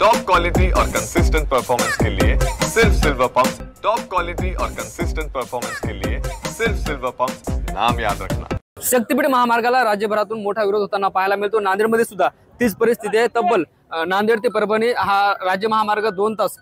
Top quality और consistent performance के लिए सिर्फ सिल्वर पंप्स। टॉप क्वालिटी और कंसिस्टेंट परफॉर्मेंस के लिए सिर्फ सिल्वर पंप्स, नाम याद रखना। शक्तीपीठ महामार्गाला राज्यभरातून मोठा विरोध होताना पाहायला मिळतो। नांदेडमध्ये सुद्धा तीच परिस्थिती आहे। तब्बल नांदेड ते परभणी हा राज्य महामार्ग 2 तास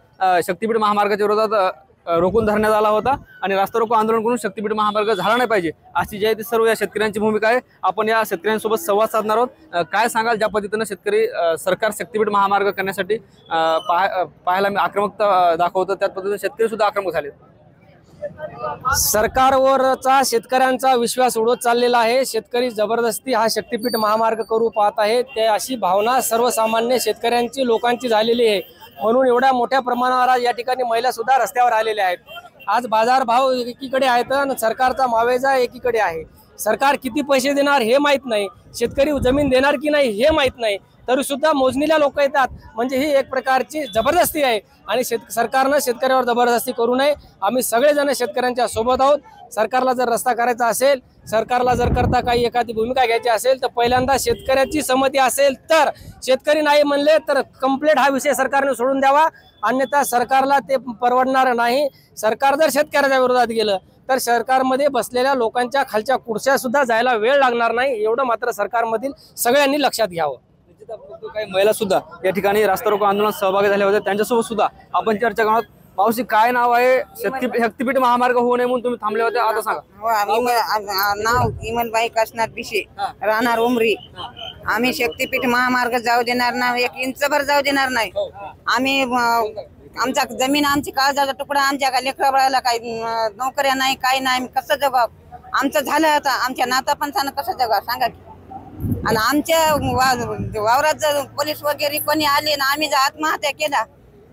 शक्तीपीठ महामार्गाच्या विरोधात रोखून धरण्यात आला होता आणि रास्ता रोको आंदोलन करून शक्तीपीठ महामार्ग झाला नाही पाहिजे अशी जी आहे ती सर्व या शेतकऱ्यांची भूमिका आहे। आपण या शेतकऱ्यांसोबत संवाद साधणार आहोत। काय सांगाल ज्या पद्धतीने शेतकरी सरकार शक्तीपीठ महामार्ग करण्यासाठी पाहायला आक्रमकता दाखवतं, त्याच पद्धतीने शेतकरी सुद्धा आक्रमक झाले। सरकारवरचा शेतकऱ्यांचा विश्वास उडत चाललेला आहे। शेतकरी जबरदस्ती हा शक्तीपीठ महामार्ग करू पाहत आहे, ते अशी भावना सर्वसामान्य शेतकऱ्यांची लोकांची झालेली आहे। म्हणून एवढ्या मोठ्या प्रमाणावर या ठिकाणी महिला सुद्धा रस्त्यावर आलेल्या आहेत। आज बाजार भाव एकीकडे आहेत आणि सरकारचा मावेजा एकीकडे आहे। सरकार किती पैसे देणार हे माहित नाही, शेतकरी जमीन देणार की नाही हे माहित नाही, तरी सुद्धा मोजणीला लोक येतात। म्हणजे ही एक प्रकारची जबरदस्ती आहे आणि सरकारनं शेतकऱ्यावर जबरदस्ती करू नये। आम्ही सगळेजण शेतकऱ्यांच्या सोबत आहोत। सरकारला जर रस्ता करायचा असेल, सरकारला जर करता काही एखादी भूमिका घ्यायची असेल तर पहिल्यांदा शेतकऱ्याची संमती असेल तर, शेतकरी नाही म्हणले तर कंप्लीट हा विषय सरकारने सोडून द्यावा, अन्यथा सरकारला ते परवडणार नाही। सरकार जर शेतकऱ्याच्या विरोधात गेलं तर सरकारमध्ये बसलेल्या लोकांच्या खालच्या कुर्स्या सुद्धा जायला वेळ लागणार नाही, एवढं मात्र सरकारमधील सगळ्यांनी लक्षात घ्यावं। काही महिला सुद्धा या ठिकाणी रास्ता रोको आंदोलनात सहभागी झाल्या होत्या, त्यांच्यासोबत सुद्धा आपण चर्चा करणार। मावशी, काय नाव आहे? शक्तीपीठ महामार्ग होऊ नये म्हणून तुम्ही थांबले होते, आता सांगा। नाव इमनबाई कासनाथ बिशे, राहणार उमरी। आम्ही शक्तीपीठ महामार्ग जाऊ देणार नाही, 1 इंचभर जाऊ देणार नाही। आम्ही आमचा जमीन, आमची काळजाचा तुकडा, आमच्या लेकरा बाळाला काही नोकऱ्या नाही, काही नाही, कसं जगाव? आमचं झालं आता, आमच्या नाता पंचानं कसं जगाव सांगा की? आणि आमच्या वावरात जर पोलीस वगैरे कोणी आले ना, आम्ही जर आत्महत्या केला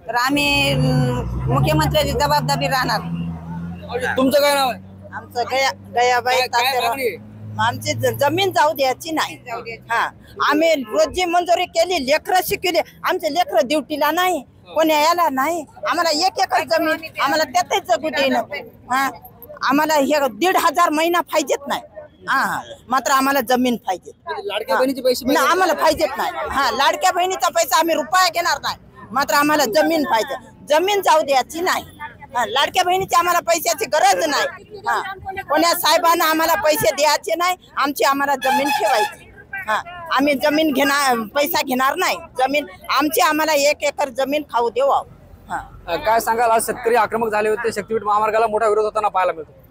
तर आम्ही मुख्यमंत्र्याची जबाबदारी राहणार। तुमचं काय नाव आहे? आमचं गयाबाई तात्याराव। आमची जमीन जाऊ द्यायची नाही। हा, आम्ही रोजी मंजुरी केली, लेकरं शिकवली, आमचे लेकरं ड्युटीला नाही, कोणी यायला नाही। आम्हाला 1 एकर जमीन, आम्हाला त्यातच जगू देईन। हा, आम्हाला हे 1,500 महिना पाहिजेत नाही। हा, मात्र आम्हाला जमीन पाहिजे। लाडक्या बहिणीचे पैसे आम्हाला पाहिजेत नाही। हा, लाडक्या बहिणीचा पैसा आम्ही रुपया घेणार नाही, मात्र आम्हाला जमीन पाहिजे। जमीन जाऊ द्यायची नाही। लाडक्या बहिणीची आम्हाला पैशाची गरज नाही। हा, कोण्या साहेबांना आम्हाला पैसे द्यायचे नाही, आमची आम्हाला जमीन ठेवायची। हा, आम्ही जमीन घेणार, पैसा घेणार नाही, जमीन आमची आम्हाला 1 एकर जमीन खाऊ देवा। काय सांगाल? आज शेतकरी आक्रमक झाले होते, शक्तीपीठ महामार्गाला मोठा विरोध होताना पाहायला मिळतो।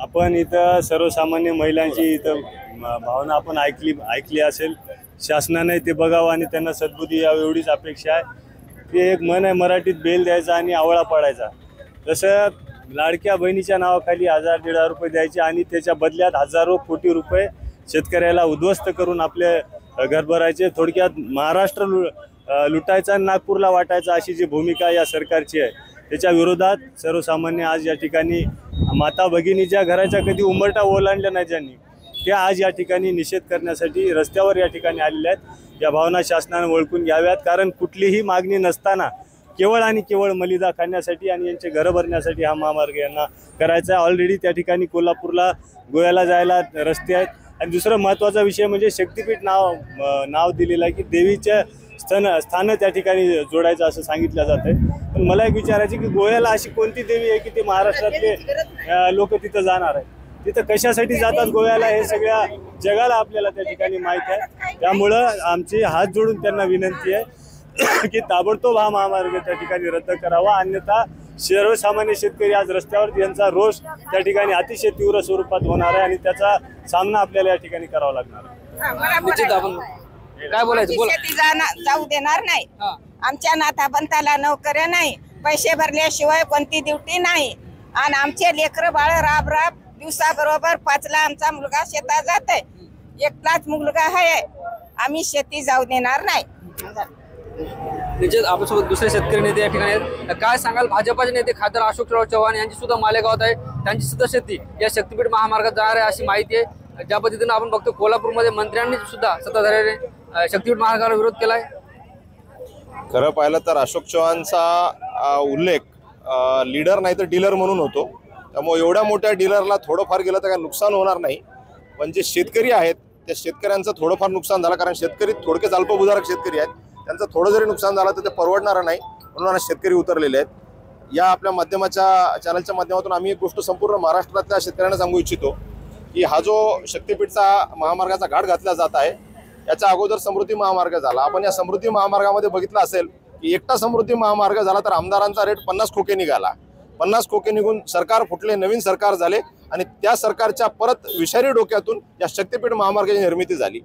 आपण इथं सर्वसामान्य महिलांची इथं भावना आपण ऐकली असेल। शासनाने ते बघावं आणि त्यांना सद्बुद्धी यावी एवढीच अपेक्षा आहे। ते एक मन आहे मराठीत, बेल द्यायचा आणि आवळा पाडायचा। जसं लाडक्या बहिणीच्या नावाखाली 1000-1500 रुपये द्यायचे आणि त्याच्या बदल्यात हजारो कोटी रुपये शेतकऱ्याला उद्ध्वस्त करून आपले घर भरायचे। थोडक्यात महाराष्ट्र लुटायचा आणि नागपूरला वाटायचा अशी जी भूमिका या सरकारची आहे, त्याच्या विरोधात सर्वसामान्य आज या ठिकाणी माता भगिनी ज्या घराच्या कधी उंबरठा ओलांडल्या नाही ज्यांनी, त्या आज या ठिकाणी निषेध करण्यासाठी रस्त्यावर या ठिकाणी आलेल्या आहेत। या भावना शासनाने ओळखून घ्याव्यात, कारण कुठलीही मागणी नसताना केवळ आणि केवळ मलिदा खाण्यासाठी आणि यांचे घरं भरण्यासाठी हा महामार्ग यांना करायचा आहे। ऑलरेडी त्या ठिकाणी कोल्हापूरला गोव्याला जायला रस्ते आहेत। आणि दुसरं महत्त्वाचा विषय म्हणजे शक्तीपीठ नाव दिलेलं आहे की देवीच्या स्थान त्या ठिकाणी जोडायचं असं सांगितलं जातं। पण मला एक विचारायचं की गोव्याला अशी कोणती देवी आहे की ते महाराष्ट्रातले लोक तिथं जाणार आहे? तिथं कशासाठी जातात गोव्याला हे सगळ्या जगाला आपल्याला त्या ठिकाणी माहीत आहे। त्यामुळं आमची हात जोडून त्यांना विनंती आहे की ताबडतोब हा महामार्ग त्या ठिकाणी रद्द करावा, अन्यथा सर्वसामान्य शेतकरी आज रस्त्यावर यांचा रोष त्या ठिकाणी अतिशय तीव्र स्वरूपात होणार आहे आणि त्याचा सामना आपल्याला या ठिकाणी करावा लागणार आहे। काय बोलायचं? शेती जाऊ देणार नाही। आमच्या नाताबंताला नोकऱ्या नाही, पैसे भरल्याशिवाय कोणती ड्युटी नाही, आणि आमचे लेकर बाळ राब दिवसाबरोबर 5ला आमचा मुलगा शेतात जात आहे, 1लाच मुलगा आहे। आम्ही शेती जाऊ देणार नाही। आपल्यासोबत दुसरे शेतकरी नेते या ठिकाणी आहेत। काय सांगाल? भाजपाचे नेते खासदार अशोकराव चव्हाण यांची सुद्धा मालेगावात आहे, त्यांची सुद्धा शेती या शक्तीपीठ महामार्गात जाणार आहे अशी माहिती आहे। ज्या पद्धतीने आपण बघतो कोल्हापूरमध्ये मंत्र्यांनी सुद्धा सत्ताधाऱ्यांनी शक्तीपीठ महामार्गाला विरोध केलाय। खरं पाहिलं तर अशोक चव्हाणचा उल्लेख लीडर नाही तर डीलर म्हणून होतो, त्यामुळे एवढ्या मोठ्या डीलरला थोडंफार गेलं तर काय नुकसान होणार नाही, पण जे शेतकरी आहेत त्या शेतकऱ्यांचं थोडंफार नुकसान झालं, कारण शेतकरी थोडकेच अल्पभूधारक शेतकरी आहेत, त्यांचं थोडं जरी नुकसान झालं तर ते परवडणारं नाही, म्हणून शेतकरी उतरलेले आहेत। या आपल्या माध्यमाच्या चॅनलच्या माध्यमातून आम्ही एक गोष्ट संपूर्ण महाराष्ट्रातल्या शेतकऱ्यांना सांगू इच्छितो की हा जो शक्तीपीठचा महामार्गाचा घाट घातला जात आहे, याच्या अगोदर समृद्धी महामार्ग झाला। आपण या समृद्धी महामार्गामध्ये बघितलं असेल की एकटा समृद्धी महामार्ग झाला तर आमदारांचा रेट 50 खोके निघाला। 50 खोके निघून सरकार फुटले, नवीन सरकार झाले आणि त्या सरकारच्या परत विषारी डोक्यातून या शक्तीपीठ महामार्गाची निर्मिती झाली।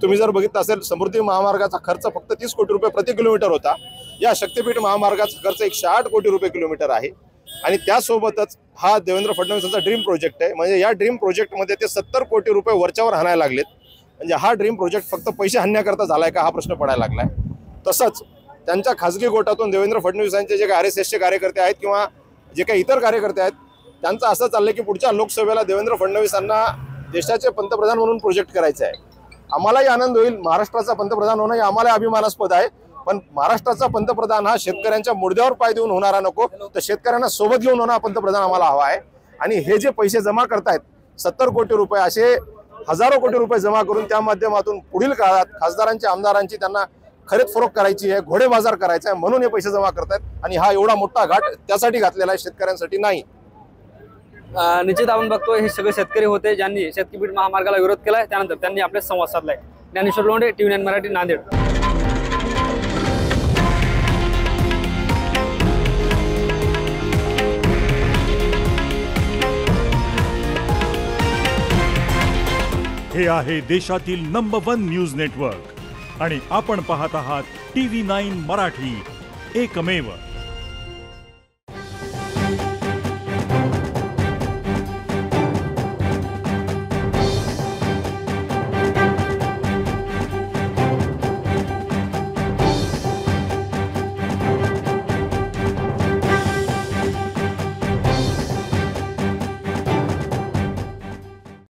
तुम्ही जर बघितलं असेल समृद्धी महामार्गाचा खर्च फक्त 30 कोटी रुपये प्रति किलोमीटर होता, या शक्तीपीठ महामार्गाचा खर्च 108 कोटी रुपये किलोमीटर आहे। आणि त्यासोबतच हा देवेंद्र फडणवीसांचा ड्रीम प्रोजेक्ट आहे, म्हणजे या ड्रीम प्रोजेक्टमध्ये ते 70 कोटी रुपये वरच्यावर हाणायला लागलेत। म्हणजे हा ड्रीम प्रोजेक्ट फक्त पैसे हाणण्याकरता झालाय का हा प्रश्न पडायला लागलाय। तसंच त्यांच्या खासगी गोटातून देवेंद्र फडणवीसांचे जे काही RSSचे कार्यकर्ते आहेत किंवा जे काही इतर कार्यकर्ते आहेत, त्यांचं असं चाललंय की पुढच्या लोकसभेला देवेंद्र फडणवीसांना देशाचे पंतप्रधान म्हणून प्रोजेक्ट करायचे आहे। आम्हालाही आनंद होईल, महाराष्ट्राचा पंतप्रधान होणं हे आम्हाला अभिमानास्पद आहे, पण महाराष्ट्राचा पंतप्रधान हा शेतकऱ्यांच्या मुर्द्यावर पाय देऊन होणारा नको, तर शेतकऱ्यांना सोबत घेऊन होणारा पंतप्रधान आम्हाला हवा आहे। आणि हे जे पैसे जमा करतायत 70 कोटी रुपये, असे हजारो कोटी रुपये जमा करून त्या माध्यमातून पुढील काळात खासदारांची आमदारांची त्यांना खरेद फरोख करायची आहे, घोडे बाजार करायचा आहे, म्हणून हे पैसे जमा करतायत। आणि हा एवढा मोठा घाट त्यासाठी घातलेला आहे, शेतकऱ्यांसाठी नाही। निश्चित आपण बघतो हे सगळे शेतकरी होते ज्यांनी शक्तीपीठ महामार्गाला विरोध केलाय, त्यानंतर त्यांनी आपले संवाद साधलाय। ज्ञानेश्वर लोंढे, TV9 मराठी, नांदेड। हे आहे देशातील नंबर 1 न्यूज नेटवर्क आणि आपण पाहत आहात TV9 मराठी, एकमेव।